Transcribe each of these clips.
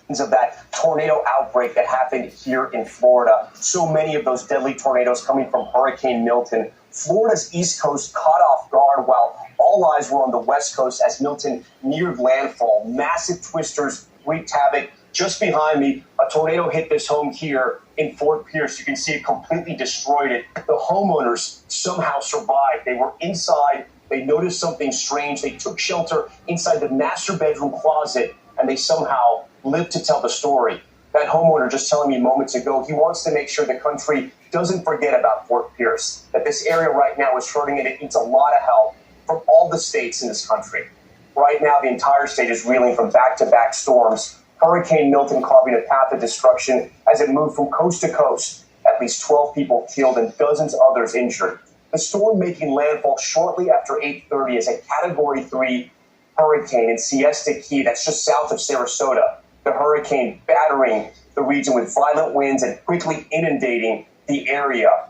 of that tornado outbreak that happened here in Florida. So many of those deadly tornadoes coming from Hurricane Milton. Florida's East Coast caught off guard while all eyes were on the West Coast as Milton neared landfall. Massive twisters wreaked havoc. Just behind me, a tornado hit this home here in Fort Pierce. You can see it completely destroyed it. The homeowners somehow survived. They were inside. They noticed something strange. They took shelter inside the master bedroom closet, and they somehow lived to tell the story. That homeowner just telling me moments ago, he wants to make sure the country doesn't forget about Fort Pierce, that this area right now is hurting and it needs a lot of help from all the states in this country. Right now, the entire state is reeling from back-to-back storms. Hurricane Milton carving a path of destruction as it moved from coast to coast. At least 12 people killed and dozens others injured. The storm making landfall shortly after 8:30 as a Category 3 hurricane in Siesta Key, that's just south of Sarasota. The hurricane battering the region with violent winds and quickly inundating the area.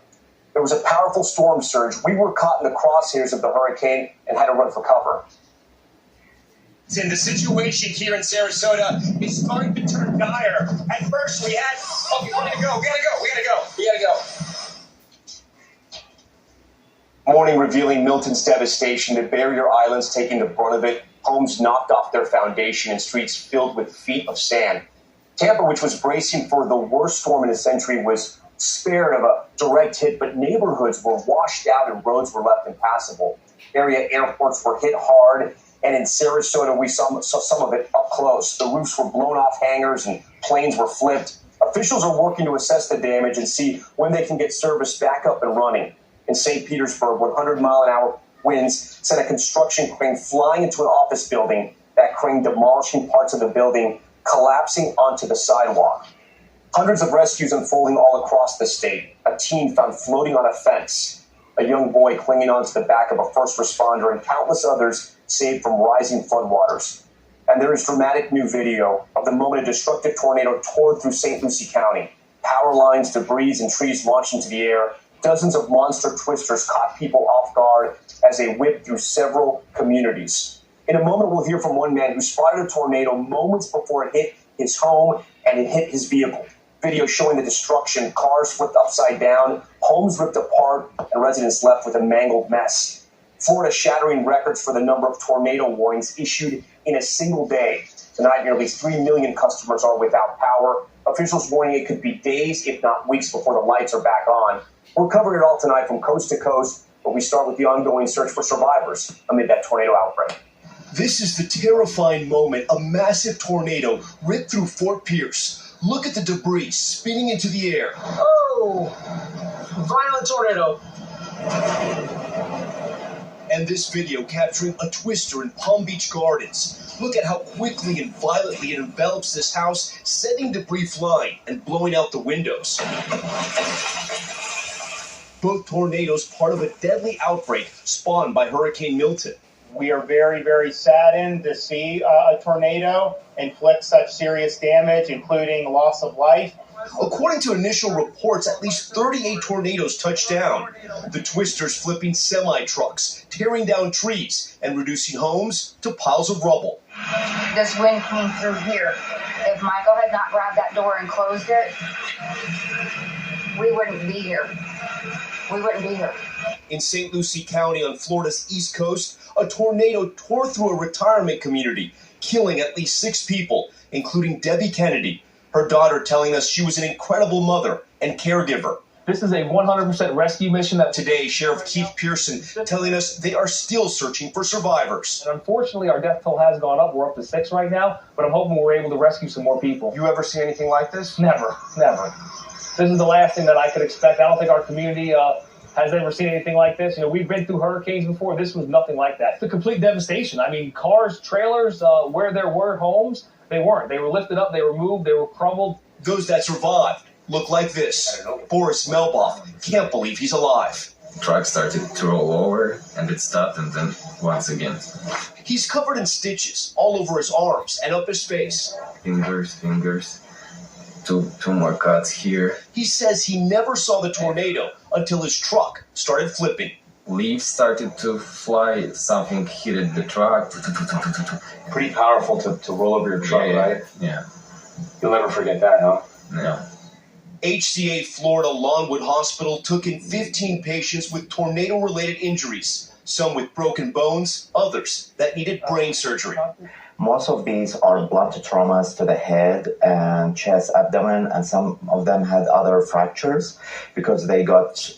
There was a powerful storm surge. We were caught in the crosshairs of the hurricane and had to run for cover. And the situation here in Sarasota is starting to turn dire. At first we had, we gotta go. Morning revealing Milton's devastation, the barrier islands taking the brunt of it, homes knocked off their foundation and streets filled with feet of sand. Tampa, which was bracing for the worst storm in a century, was spared of a direct hit, but neighborhoods were washed out and roads were left impassable. Area airports were hit hard. And in Sarasota, we saw some of it up close. The roofs were blown off hangars and planes were flipped. Officials are working to assess the damage and see when they can get service back up and running. In St. Petersburg, 100-mile-an-hour winds sent a construction crane flying into an office building. That crane demolishing parts of the building, collapsing onto the sidewalk. Hundreds of rescues unfolding all across the state. A teen found floating on a fence. A young boy clinging onto the back of a first responder, and countless others saved from rising floodwaters. And there is dramatic new video of the moment a destructive tornado tore through St. Lucie County. Power lines, debris, and trees launched into the air. Dozens of monster twisters caught people off guard as they whipped through several communities. In a moment, we'll hear from one man who spotted a tornado moments before it hit his home and it hit his vehicle. Video showing the destruction, cars flipped upside down, homes ripped apart, and residents left with a mangled mess. Florida shattering records for the number of tornado warnings issued in a single day. Tonight, nearly 3 million customers are without power. Officials warning it could be days, if not weeks, before the lights are back on. We're covering it all tonight from coast to coast, but we start with the ongoing search for survivors amid that tornado outbreak. This is the terrifying moment a massive tornado ripped through Fort Pierce. Look at the debris spinning into the air. Oh, violent tornado. And this video capturing a twister in Palm Beach Gardens. Look at how quickly and violently it envelops this house, sending debris flying and blowing out the windows. Both tornadoes part of a deadly outbreak spawned by Hurricane Milton. We are very, very saddened to see a tornado inflict such serious damage, including loss of life. According to initial reports, at least 38 tornadoes touched down. The twisters flipping semi-trucks, tearing down trees, and reducing homes to piles of rubble. This wind came through here. If Michael had not grabbed that door and closed it, we wouldn't be here. In St. Lucie County on Florida's East Coast, a tornado tore through a retirement community, killing at least 6 people, including Debbie Kennedy. Her daughter telling us she was an incredible mother and caregiver. This is a 100% rescue mission. Today, Sheriff Keith Pearson telling us they are still searching for survivors. And unfortunately, our death toll has gone up. We're up to 6 right now, but I'm hoping we're able to rescue some more people. You ever see anything like this? Never. This is the last thing that I could expect. I don't think our community has ever seen anything like this. You know, we've been through hurricanes before. This was nothing like that. It's a complete devastation. I mean, cars, trailers, where there were homes, they weren't. They were lifted up, they were moved, they were crumbled. Those that survived look like this. Boris Melboff can't believe he's alive. Truck started to roll over and it stopped, and then once again. He's covered in stitches all over his arms and up his face. Fingers. Two more cuts here. He says he never saw the tornado until his truck started flipping. Leaves started to fly, something hit the truck. Pretty powerful to roll over your truck, right? Yeah. You'll never forget that, huh? No. HCA Florida Longwood Hospital took in 15 patients with tornado-related injuries, some with broken bones, others that needed brain surgery. Most of these are blunt traumas to the head and chest, abdomen, and some of them had other fractures because they got